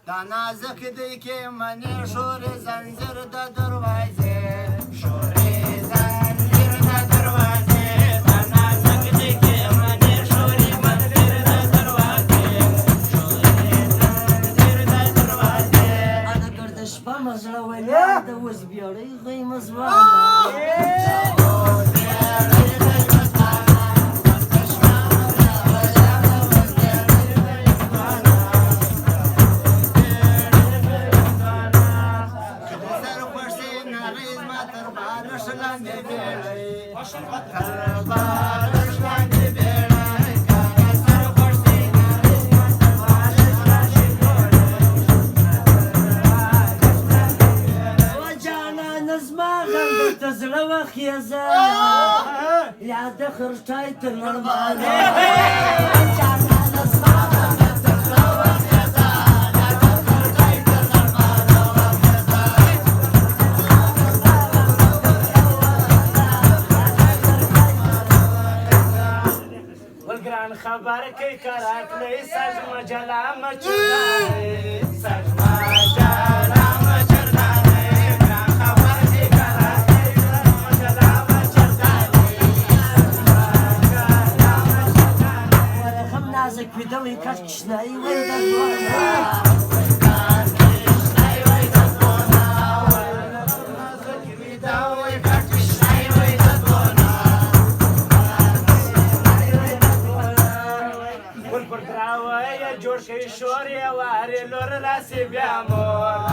دا نازک دی کې منې شور زنځیر د دروازې شورې زنځیر د دروازې دا نازک دی کې منې شورې منځیر د دروازې شورې زنځیر د دروازې انا ګرد شپه مزړه ولا د اوس بیړۍ غي مزوانه يا دخر شايت المرمانة والقران خبرك كراك ليس مجلا مجلا سجما جلا مجلا بدوي كشناي ويدا والبرتراوي يا جورشي شوري واري لور راسي بيامور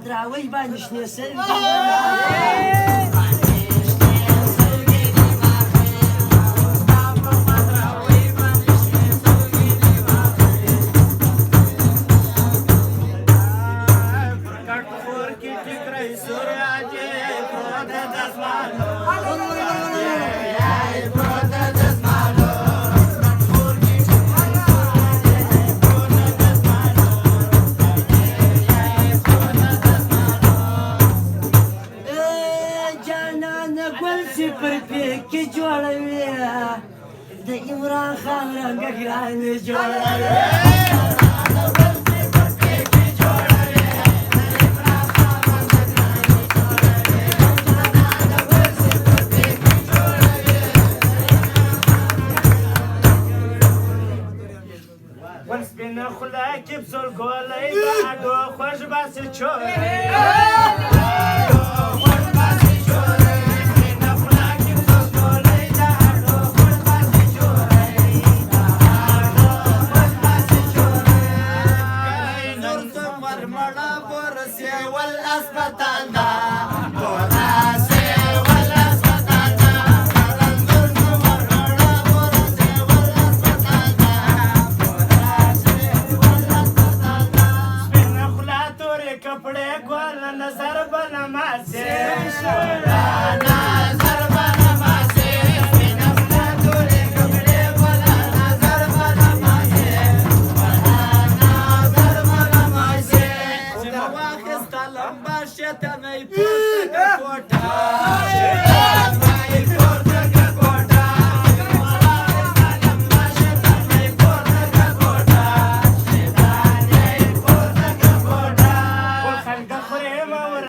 دراوي بانش نسل عمران خان رنگك راني جوړوي ونسبين خلاك بزول قولي بعدو خوش بس تشوفي